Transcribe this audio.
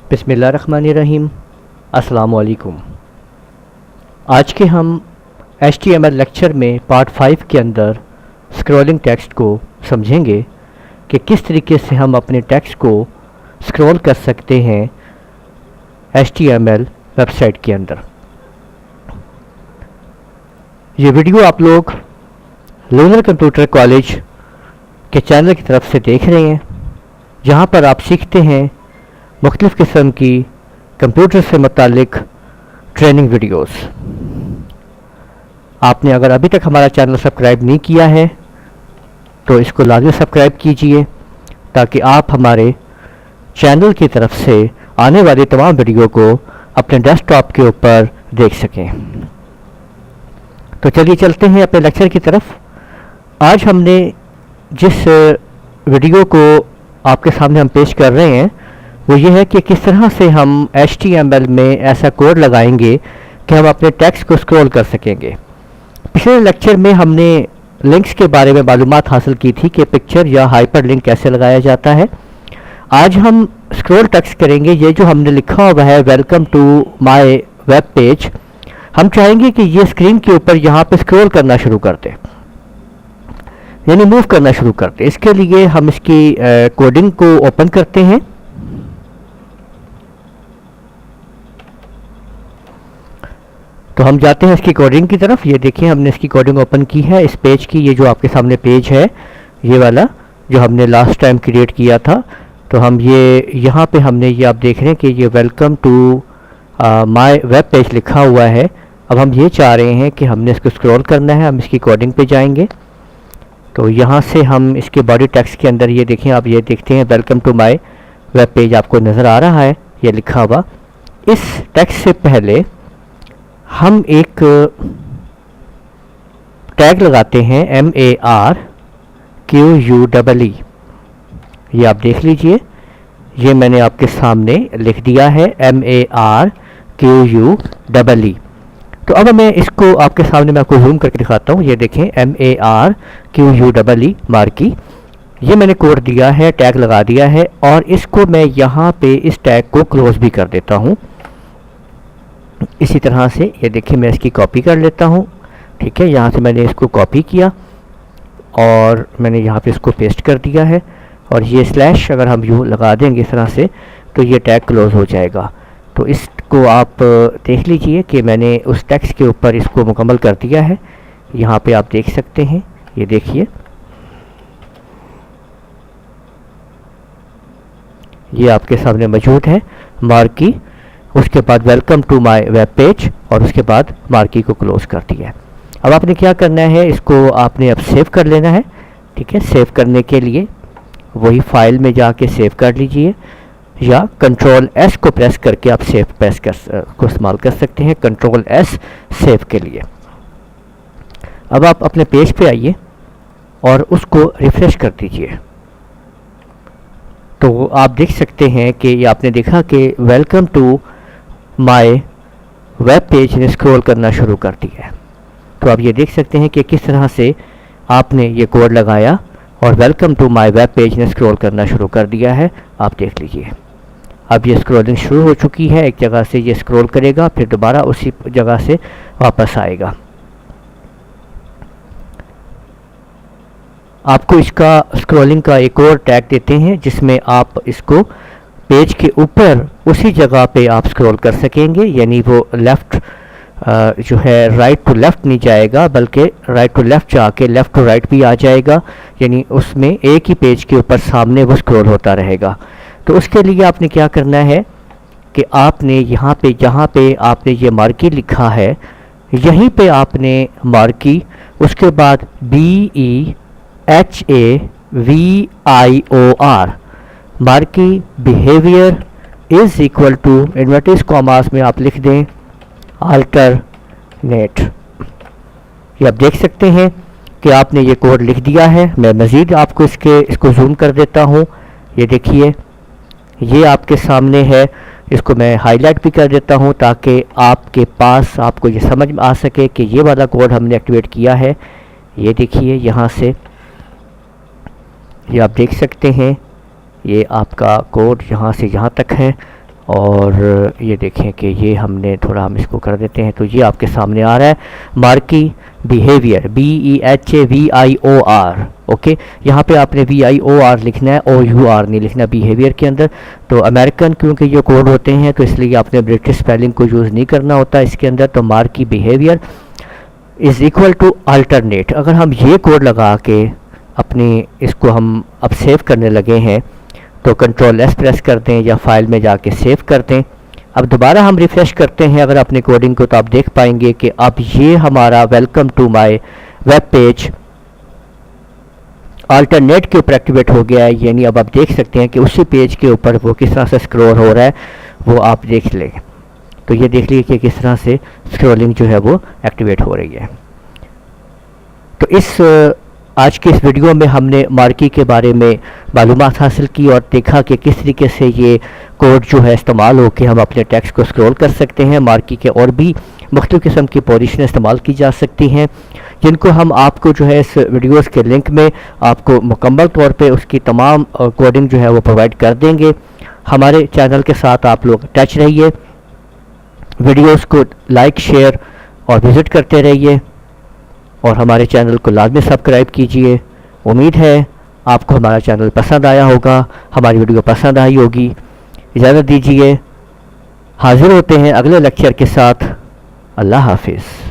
बिस्मिल्लाहिर्रहमानिर्रहीम। अस्सलामुअलैकुम। आज के हम HTML लेक्चर में पार्ट 5 के अंदर स्क्रॉलिंग टेक्स्ट को समझेंगे कि किस तरीके से हम अपने टेक्स्ट को स्क्रॉल कर सकते हैं HTML वेबसाइट के अंदर। ये वीडियो आप लोग लूनर कंप्यूटर कॉलेज के चैनल की तरफ से देख रहे हैं, जहाँ पर आप सीखते हैं मुख्तलिफ़ किस्म की कंप्यूटर से मुतालिक ट्रेनिंग वीडियोस। आपने अगर अभी तक हमारा चैनल सब्सक्राइब नहीं किया है तो इसको लाजमी सब्सक्राइब कीजिए ताकि आप हमारे चैनल की तरफ से आने वाली तमाम वीडियो को अपने डेस्कटॉप के ऊपर देख सकें। तो चलिए चलते हैं अपने लेक्चर की तरफ। आज हमने जिस वीडियो को आपके सामने हम पेश कर रहे हैं वो ये है कि किस तरह से हम HTML में ऐसा कोड लगाएंगे कि हम अपने टेक्स्ट को स्क्रॉल कर सकेंगे। पिछले लेक्चर में हमने लिंक्स के बारे में मालूमात हासिल की थी कि पिक्चर या हाइपर लिंक कैसे लगाया जाता है। आज हम स्क्रॉल टेक्स्ट करेंगे। ये जो हमने लिखा हुआ है welcome to my web page, हम चाहेंगे कि ये स्क्रीन के ऊपर यहाँ पे स्क्रॉल करना शुरू कर दे, यानी मूव करना शुरू कर दे। इसके लिए हम इसकी कोडिंग को ओपन करते हैं। तो हम जाते हैं इसकी कोडिंग की तरफ। ये देखिए हमने इसकी कोडिंग ओपन की है इस पेज की। ये जो आपके सामने पेज है ये वाला जो हमने लास्ट टाइम क्रिएट किया था, तो हम ये यहाँ पे हमने ये आप देख रहे हैं कि ये welcome to my web page लिखा हुआ है। अब हम ये चाह रहे हैं कि हमने इसको स्क्रॉल करना है। हम इसकी कोडिंग पे जाएंगे तो यहाँ से हम इसके बॉडी टेक्स्ट के अंदर ये देखें, आप ये देखते हैं welcome to my web page आपको नज़र आ रहा है ये लिखा हुआ। इस टेक्स्ट से पहले हम एक टैग लगाते हैं MARQUEE। ये आप देख लीजिए, ये मैंने आपके सामने लिख दिया है MARQUEE। तो अब मैं इसको आपके सामने मैं आपको जूम करके दिखाता हूँ। ये देखें MARQUEE मार्की, ये मैंने कोड दिया है, टैग लगा दिया है और इसको मैं यहाँ पे इस टैग को क्लोज भी कर देता हूँ। इसी तरह से ये देखिए मैं इसकी कॉपी कर लेता हूँ। ठीक है, यहाँ से मैंने इसको कॉपी किया और मैंने यहाँ पे इसको पेस्ट कर दिया है और ये स्लैश अगर हम यूँ लगा देंगे इस तरह से तो ये टैग क्लोज हो जाएगा। तो इसको आप देख लीजिए कि मैंने उस टेक्स्ट के ऊपर इसको मुकम्मल कर दिया है। यहाँ पे आप देख सकते हैं, ये देखिए ये आपके सामने मौजूद है मार्की, उसके बाद welcome to my web page और उसके बाद मार्की को क्लोज कर दिया है। अब आपने क्या करना है, इसको आपने अब सेव कर लेना है। ठीक है, सेव करने के लिए वही फाइल में जाके सेव कर लीजिए या कंट्रोल S को प्रेस करके आप सेव प्रेस को इस्तेमाल कर सकते हैं, कंट्रोल S सेव के लिए। अब आप अपने पेज पे आइए और उसको रिफ्रेश कर दीजिए तो आप देख सकते हैं कि ये आपने देखा कि welcome to my web page ने स्क्रॉल करना शुरू कर दिया है। तो आप ये देख सकते हैं कि किस तरह से आपने ये कोड लगाया और welcome to my web page ने स्क्रॉल करना शुरू कर दिया है। आप देख लीजिए अब ये स्क्रॉलिंग शुरू हो चुकी है। एक जगह से ये स्क्रॉल करेगा फिर दोबारा उसी जगह से वापस आएगा। आपको इसका स्क्रॉलिंग का एक और टैग देते हैं जिसमें आप इसको पेज के ऊपर उसी जगह पे आप स्क्रॉल कर सकेंगे, यानी वो लेफ़्ट जो है राइट टू लेफ़्ट नहीं जाएगा बल्कि राइट टू लेफ़्ट जाके लेफ़्ट टू राइट भी आ जाएगा, यानी उसमें एक ही पेज के ऊपर सामने वो स्क्रॉल होता रहेगा। तो उसके लिए आपने क्या करना है कि आपने यहाँ पे जहाँ पे आपने ये मार्की लिखा है यहीं पे आपने मार्की, उसके बाद BEHAVIOR marquee behavior is equal to inverted commas में आप लिख दें अल्टरनेट। ये आप देख सकते हैं कि आपने ये कोड लिख दिया है। मैं मज़ीद आपको इसको जूम कर देता हूँ। ये देखिए ये आपके सामने है, इसको मैं हाईलाइट भी कर देता हूँ ताकि आपके पास आपको ये समझ में आ सके कि ये वाला कोड हमने एक्टिवेट किया है। ये देखिए यहाँ से ये आप देख सकते हैं ये आपका कोड यहाँ से यहाँ तक है और ये देखें कि ये हमने थोड़ा हम इसको कर देते हैं, तो ये आपके सामने आ रहा है मार्की बिहेवियर, BEHAVIOR। ओके, यहाँ पे आपने VIOR लिखना है, OUR नहीं लिखना बिहेवियर के अंदर। तो अमेरिकन क्योंकि ये कोड होते हैं तो इसलिए आपने ब्रिटिश स्पेलिंग को यूज़ नहीं करना होता इसके अंदर। तो marquee behavior is equal to alternate. अगर हम ये कोड लगा के अपनी इसको हम अब सेव करने लगे हैं तो Ctrl+S प्रेस कर दें या फाइल में जाके सेव कर दें। अब दोबारा हम रिफ़्रेश करते हैं अगर अपने कोडिंग को, तो आप देख पाएंगे कि अब ये हमारा welcome to my web page alternate के ऊपर एक्टिवेट हो गया है। यानी अब आप देख सकते हैं कि उसी पेज के ऊपर वो किस तरह से स्क्रॉल हो रहा है, वो आप देख लें। तो ये देख लीजिए कि किस तरह से स्क्रॉलिंग जो है वो एक्टिवेट हो रही है। तो इस आज के इस वीडियो में हमने मार्की के बारे में मालूमात हासिल की और देखा कि किस तरीके से ये कोड जो है इस्तेमाल हो के हम अपने टेक्स्ट को स्क्रॉल कर सकते हैं। मार्की के और भी मुख्तलिफ़ किस्म की पोजीशन इस्तेमाल की जा सकती हैं, जिनको हम आपको जो है इस वीडियोस के लिंक में आपको मुकम्मल तौर पे उसकी तमाम कोडिंग जो है वो प्रोवाइड कर देंगे। हमारे चैनल के साथ आप लोग टच रहिए, वीडियोस को लाइक, शेयर और विज़िट करते रहिए और हमारे चैनल को लाजमी सब्सक्राइब कीजिए। उम्मीद है आपको हमारा चैनल पसंद आया होगा, हमारी वीडियो पसंद आई होगी। इजाज़त दीजिए, हाज़िर होते हैं अगले लेक्चर के साथ। अल्लाह हाफिज़।